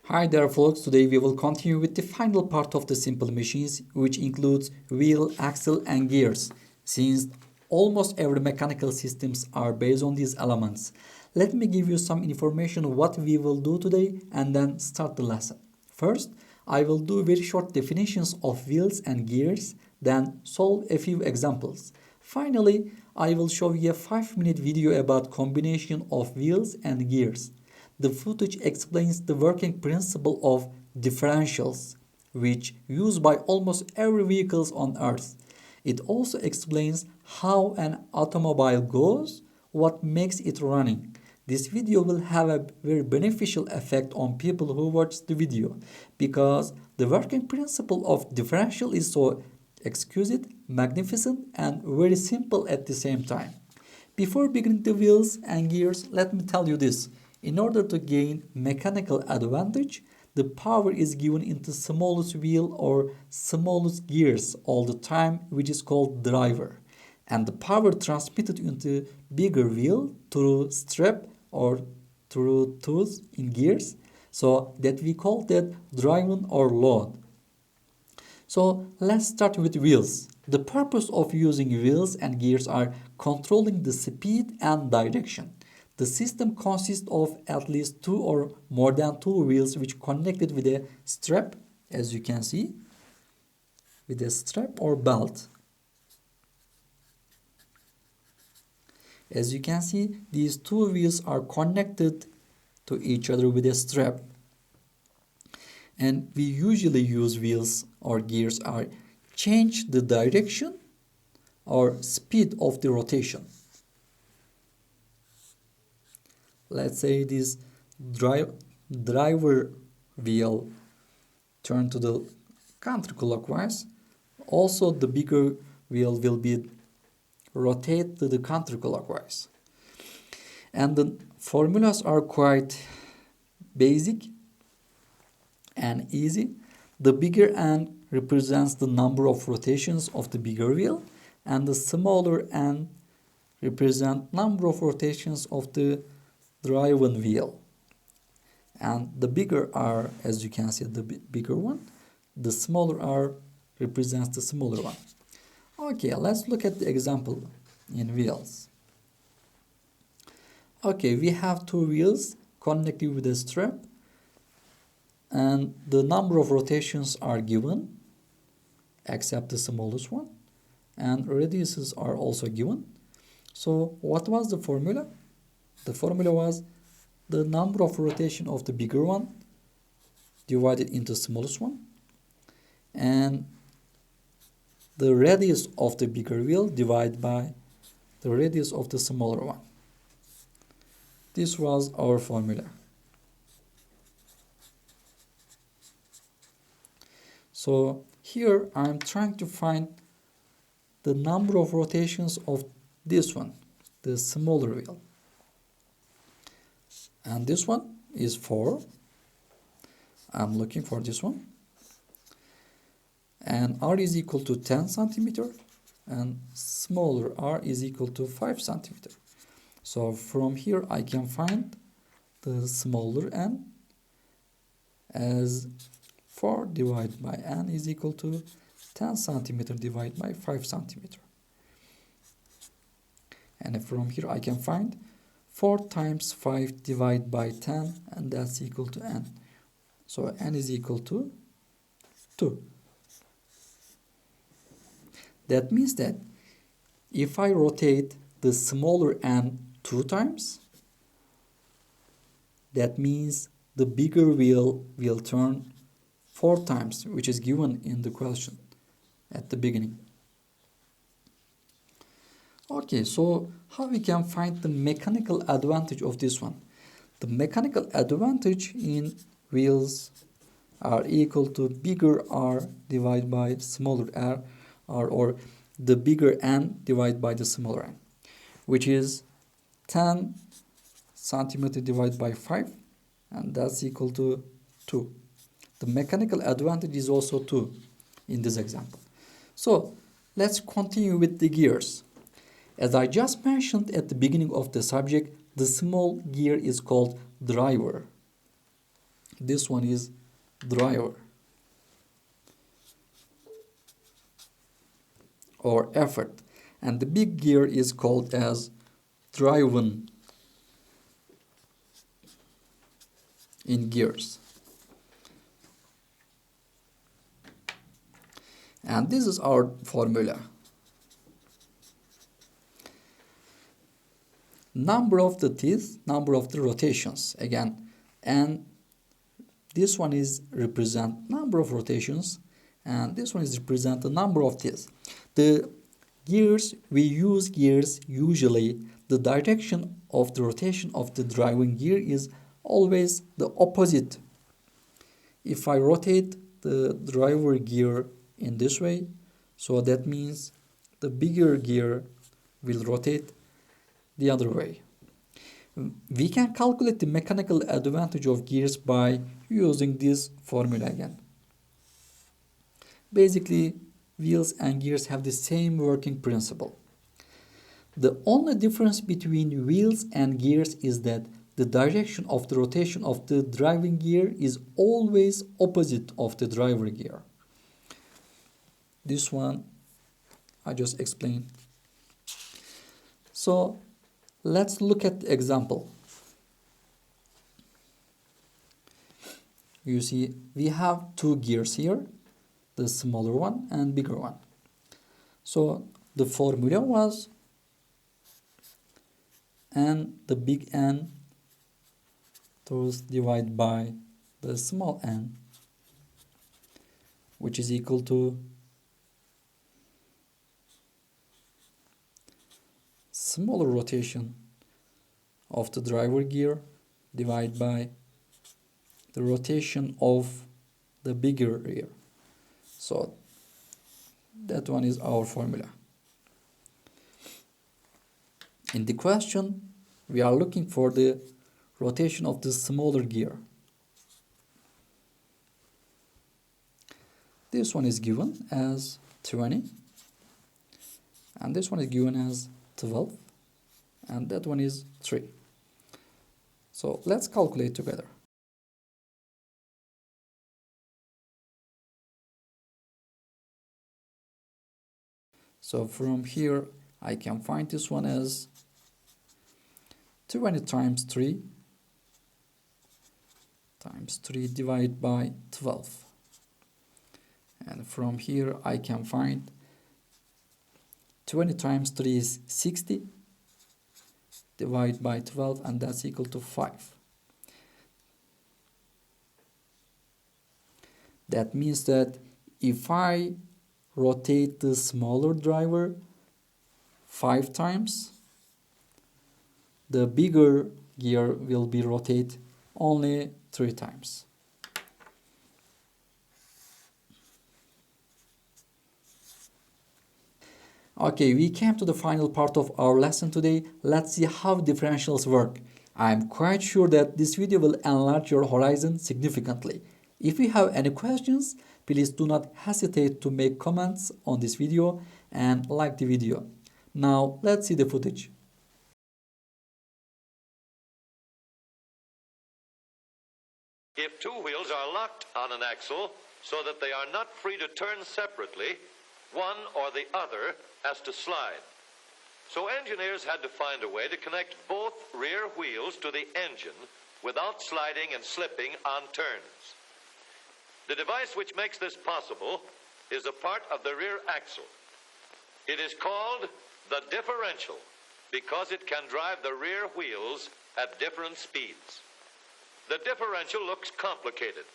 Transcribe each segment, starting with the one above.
Hi there folks, today we will continue with the final part of the simple machines, which includes wheel, axle and gears, since almost every mechanical systems are based on these elements. Let me give you some information on what we will do today and then start the lesson. First, I will do very short definitions of wheels and gears, then solve a few examples. Finally, I will show you a 5-minute video about combination of wheels and gears. The footage explains the working principle of differentials, which used by almost every vehicle on Earth. It also explains how an automobile goes, what makes it running. This video will have a very beneficial effect on people who watch the video, because the working principle of differential is so exquisite, magnificent, and very simple at the same time. Before beginning the wheels and gears, let me tell you this. In order to gain mechanical advantage, the power is given into smallest wheel or smallest gears all the time, which is called driver. And the power transmitted into bigger wheel through strap or through tools in gears, so that we call that driven or load. So let's start with wheels. The purpose of using wheels and gears are controlling the speed and direction. The system consists of at least 2 or more than 2 wheels which connected with a strap, as you can see, with a strap or belt. As you can see, these 2 wheels are connected to each other with a strap. And we usually use wheels or gears are change the direction or speed of the rotation. Let's say this driver wheel turn to the counterclockwise. Also the bigger wheel will be rotate to the counterclockwise. And the formulas are quite basic and easy. The bigger end represents the number of rotations of the bigger wheel, and the smaller end represent number of rotations of the driven wheel. And the bigger R, as you can see, the bigger one, the smaller R represents the smaller one. Okay, let's look at the example in wheels. Okay, we have 2 wheels connected with a strap, and the number of rotations are given except the smallest one, and radiuses are also given. So what was the formula? The formula was the number of rotation of the bigger one divided into the smallest one, and the radius of the bigger wheel divided by the radius of the smaller one. This was our formula. So here I'm trying to find the number of rotations of this one, the smaller wheel. And this one is 4. I'm looking for this one. And R is equal to 10 centimeter, and smaller R is equal to 5 centimeter. So from here I can find the smaller n as 4 divided by n is equal to 10 centimeter divided by 5 centimeter. And from here I can find 4 times 5 divided by 10, and that's equal to n. So n is equal to 2. That means that if I rotate the smaller n 2 times, that means the bigger wheel will turn 4 times, which is given in the question at the beginning. Okay, so how we can find the mechanical advantage of this one? The mechanical advantage in wheels are equal to bigger R divided by smaller R, or the bigger n divided by the smaller n, which is 10 centimeter divided by 5, and that's equal to 2. The mechanical advantage is also 2 in this example. So let's continue with the gears. As I just mentioned at the beginning of the subject, the small gear is called driver. This one is driver or effort, and the big gear is called as driven in gears. And this is our formula. Number of the teeth, number of the rotations again, and this one is represent number of rotations, and this one is represent the number of teeth. The gears, we use gears usually, the direction of the rotation of the driving gear is always the opposite. If I rotate the driver gear in this way, so that means the bigger gear will rotate the other way. We can calculate the mechanical advantage of gears by using this formula again. Basically, wheels and gears have the same working principle. The only difference between wheels and gears is that the direction of the rotation of the driving gear is always opposite of the driver gear. This one I just explained. So let's look at the example. You see, we have two gears here, the smaller one and bigger one. So the formula was N, the big N, those divided by the small n, which is equal to smaller rotation of the driver gear divided by the rotation of the bigger gear. So that one is our formula. In the question, we are looking for the rotation of the smaller gear. This one is given as 20, and this one is given as 12, and that one is 3. So let's calculate together. So from here I can find this one as 20 times 3 divided by 12. And from here I can find 20 times 3 is 60 divided by 12, and that's equal to 5. That means that if I rotate the smaller driver 5 times, the bigger gear will be rotated only 3 times. Okay, we came to the final part of our lesson today. Let's see how differentials work. I'm quite sure that this video will enlarge your horizon significantly. If you have any questions, please do not hesitate to make comments on this video and like the video. Now, let's see the footage. If two wheels are locked on an axle so that they are not free to turn separately, one or the other has to slide. So engineers had to find a way to connect both rear wheels to the engine without sliding and slipping on turns. The device which makes this possible is a part of the rear axle. It is called the differential because it can drive the rear wheels at different speeds. The differential looks complicated,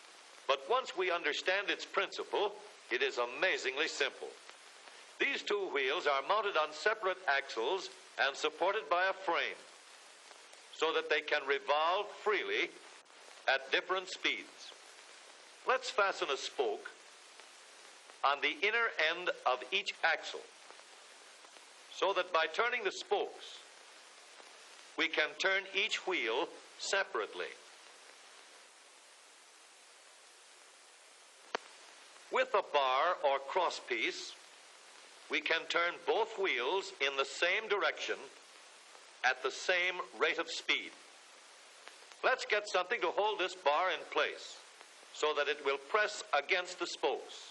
but once we understand its principle, it is amazingly simple. These two wheels are mounted on separate axles and supported by a frame so that they can revolve freely at different speeds. Let's fasten a spoke on the inner end of each axle so that by turning the spokes, we can turn each wheel separately. With a bar or crosspiece, we can turn both wheels in the same direction at the same rate of speed. Let's get something to hold this bar in place so that it will press against the spokes.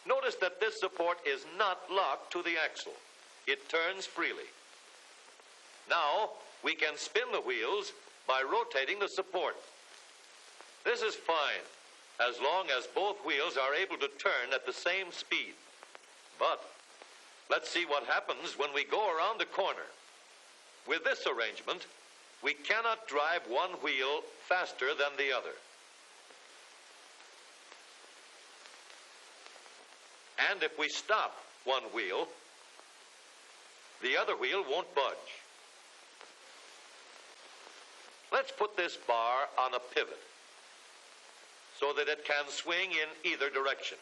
Notice that this support is not locked to the axle. It turns freely. Now, we can spin the wheels by rotating the support. This is fine, as long as both wheels are able to turn at the same speed. But let's see what happens when we go around the corner. With this arrangement, we cannot drive one wheel faster than the other. And if we stop one wheel, the other wheel won't budge. Let's put this bar on a pivot so that it can swing in either direction.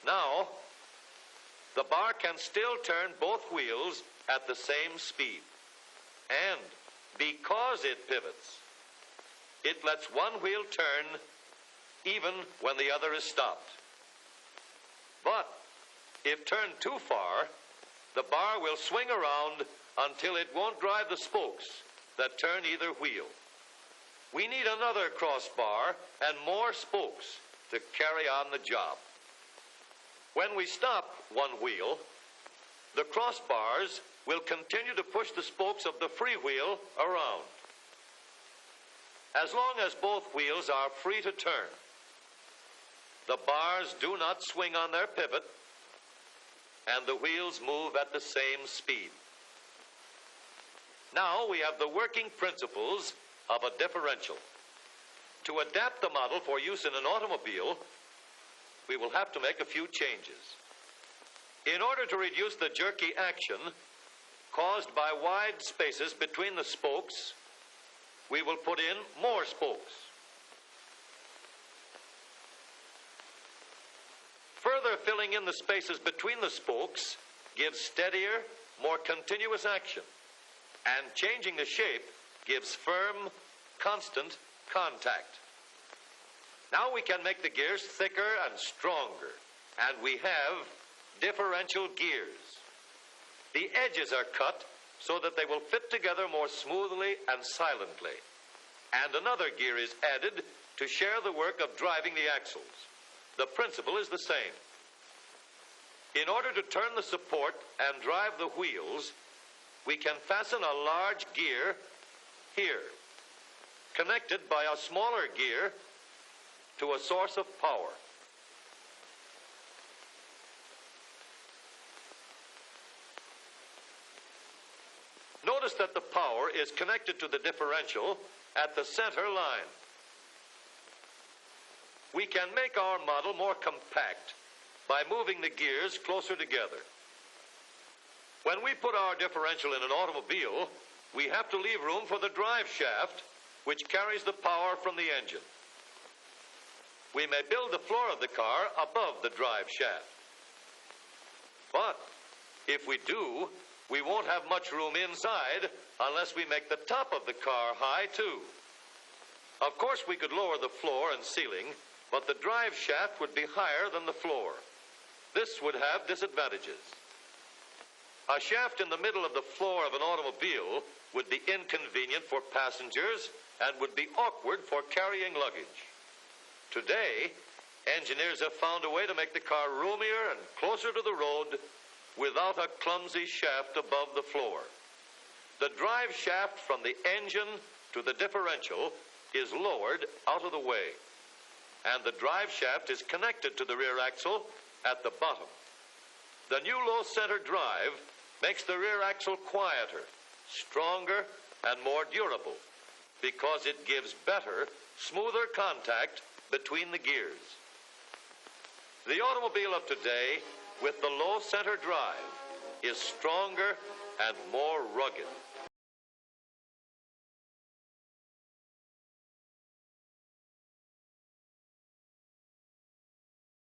Now, the bar can still turn both wheels at the same speed. And because it pivots, it lets one wheel turn even when the other is stopped. But if turned too far, the bar will swing around until it won't drive the spokes that turn either wheel. We need another crossbar and more spokes to carry on the job. When we stop one wheel, the crossbars will continue to push the spokes of the free wheel around. As long as both wheels are free to turn, the bars do not swing on their pivot, and the wheels move at the same speed. Now we have the working principles of a differential. To adapt the model for use in an automobile, we will have to make a few changes. In order to reduce the jerky action caused by wide spaces between the spokes, we will put in more spokes. Further filling in the spaces between the spokes gives steadier, more continuous action, and changing the shape gives firm, constant contact. Now we can make the gears thicker and stronger, and we have differential gears. The edges are cut so that they will fit together more smoothly and silently, and another gear is added to share the work of driving the axles. The principle is the same. In order to turn the support and drive the wheels, we can fasten a large gear here, connected by a smaller gear to a source of power. Notice that the power is connected to the differential at the center line. We can make our model more compact by moving the gears closer together. When we put our differential in an automobile, we have to leave room for the drive shaft, which carries the power from the engine. We may build the floor of the car above the drive shaft. But if we do, we won't have much room inside unless we make the top of the car high too. Of course, we could lower the floor and ceiling, but the drive shaft would be higher than the floor. This would have disadvantages. A shaft in the middle of the floor of an automobile would be inconvenient for passengers and would be awkward for carrying luggage. Today, engineers have found a way to make the car roomier and closer to the road without a clumsy shaft above the floor. The drive shaft from the engine to the differential is lowered out of the way, and the drive shaft is connected to the rear axle at the bottom. The new low-center drive makes the rear axle quieter, stronger, and more durable because it gives better, smoother contact between the gears. The automobile of today, with the low-center drive, is stronger and more rugged.